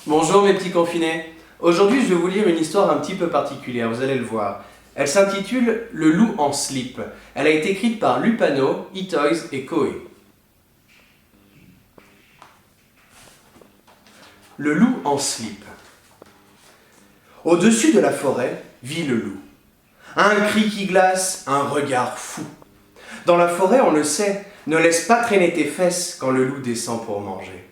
Bonjour mes petits confinés. Aujourd'hui je vais vous lire une histoire un petit peu particulière, vous allez le voir. Elle s'intitule Le loup en slip. Elle a été écrite par Lupano, Itoys et Koé. Le loup en slip. Au-dessus de la forêt vit le loup. Un cri qui glace, un regard fou. Dans la forêt, on le sait, ne laisse pas traîner tes fesses quand le loup descend pour manger.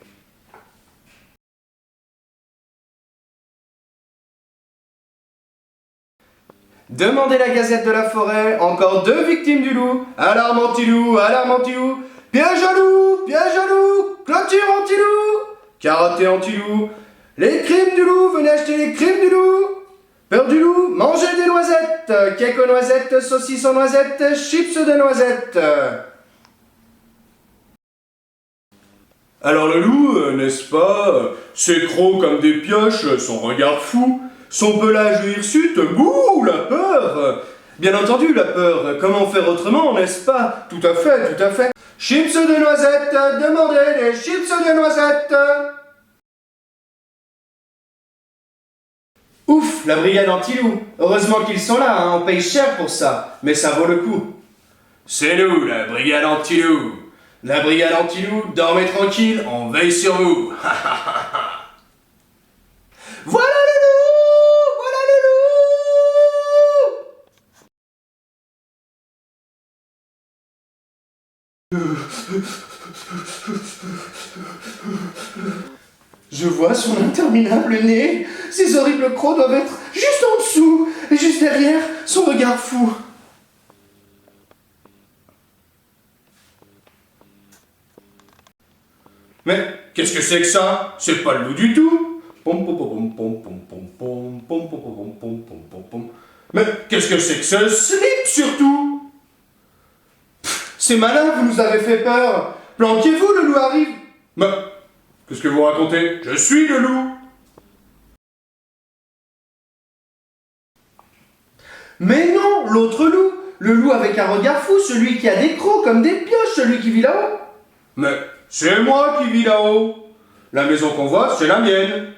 Demandez la Gazette de la forêt, encore 2 victimes du loup. Alarme anti-loup, piège à loup, clôture anti-loup, carotte anti-loup. Les crimes du loup, venez acheter les crimes du loup. Peur du loup, mangez des noisettes, cake aux noisettes, saucisses aux noisettes, chips de noisettes. Alors le loup, n'est-ce pas, ses crocs comme des pioches, son regard fou, son pelage hirsute, bouh, la peur. Bien entendu, la peur, comment faire autrement, n'est-ce pas? Tout à fait. Chips de noisettes, demandez les chips de noisettes. Ouf, la brigade anti-loup. Heureusement qu'ils sont là, hein, on paye cher pour ça, mais ça vaut le coup. C'est nous, la brigade anti-loup. La brigade anti-loup, dormez tranquille, on veille sur vous. Voilà le loup! Voilà le loup! Je vois son interminable nez. Ses horribles crocs doivent être juste en dessous, et juste derrière, son regard fou. Mais qu'est-ce que c'est que ça? C'est pas le loup du tout. Mais qu'est-ce que c'est que ce slip surtout? C'est malin, vous nous avez fait peur. Planquez-vous, le loup arrive. Mais qu'est-ce que vous racontez? Je suis le loup. Mais non, l'autre loup. Le loup avec un regard fou, celui qui a des crocs comme des pioches, celui qui vit là-haut. Mais c'est moi qui vis là-haut. La maison qu'on voit, c'est la mienne.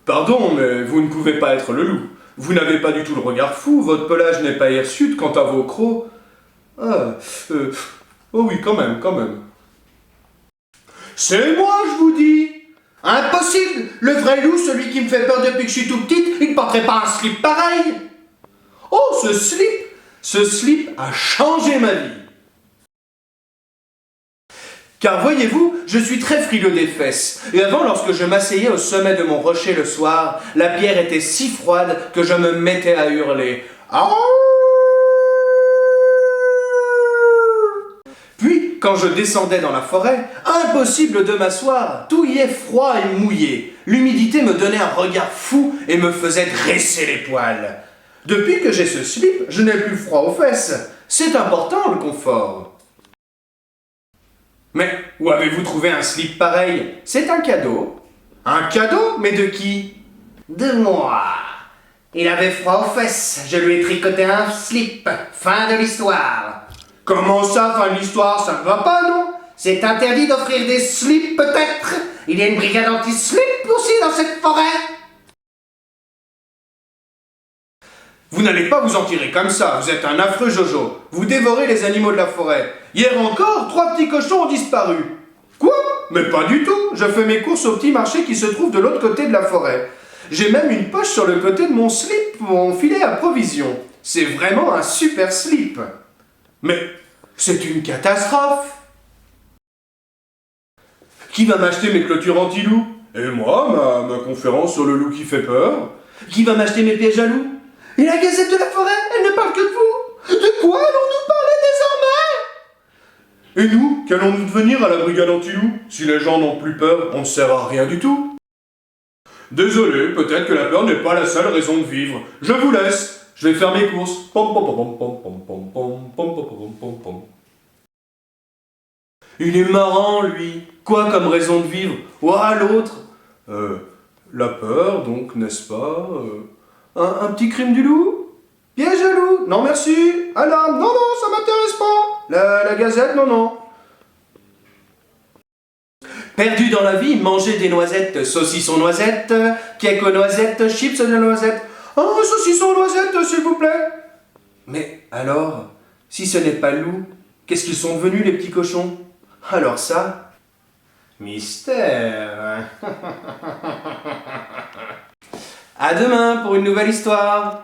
Pardon, mais vous ne pouvez pas être le loup. Vous n'avez pas du tout le regard fou, votre pelage n'est pas hirsute quant à vos crocs. Oh oui, quand même. C'est moi, je vous dis. Impossible. Le vrai loup, celui qui me fait peur depuis que je suis tout petite, il ne porterait pas un slip pareil. Oh, ce slip a changé ma vie. Car voyez-vous, je suis très frileux des fesses, et avant, lorsque je m'asseyais au sommet de mon rocher le soir, la pierre était si froide que je me mettais à hurler. Puis, quand je descendais dans la forêt, impossible de m'asseoir, tout y est froid et mouillé. L'humidité me donnait un regard fou et me faisait dresser les poils. Depuis que j'ai ce slip, je n'ai plus froid aux fesses. C'est important, le confort. Mais où avez-vous trouvé un slip pareil? C'est un cadeau. Un cadeau? Mais de qui? De moi. Il avait froid aux fesses. Je lui ai tricoté un slip. Fin de l'histoire. Comment ça, fin de l'histoire? Ça ne va pas, non? C'est interdit d'offrir des slips, peut-être? Il y a une brigade anti-slip aussi dans cette forêt? Vous n'allez pas vous en tirer comme ça, vous êtes un affreux Jojo. Vous dévorez les animaux de la forêt. Hier encore, 3 petits cochons ont disparu. Quoi? Mais pas du tout. Je fais mes courses au petit marché qui se trouve de l'autre côté de la forêt. J'ai même une poche sur le côté de mon slip, mon filet à provisions. C'est vraiment un super slip. Mais c'est une catastrophe. Qui va m'acheter mes clôtures anti-loup? Et moi, ma conférence sur le loup qui fait peur? Qui va m'acheter mes pièges à loup? Et la Gazette de la forêt, elle ne parle que de vous. De quoi allons-nous parler désormais? Et nous, qu'allons-nous devenir à la brigade anti-loup? Si les gens n'ont plus peur, on ne sert à rien du tout. Désolé, peut-être que la peur n'est pas la seule raison de vivre. Je vous laisse, je vais faire mes courses. Il est marrant, lui. Quoi comme raison de vivre? Ouah, l'autre. La peur, donc, n'est-ce pas Un petit crime du loup? Piège à loup? Non merci. Alarme? Non, ça m'intéresse pas. La Gazette? Non. Perdu dans la vie, manger des noisettes, saucisson noisette, cake aux noisettes, chips de noisettes. Oh, saucisson noisette, s'il vous plaît. Mais alors, si ce n'est pas le loup, qu'est-ce qu'ils sont devenus, les petits cochons? Alors ça, mystère. À demain pour une nouvelle histoire.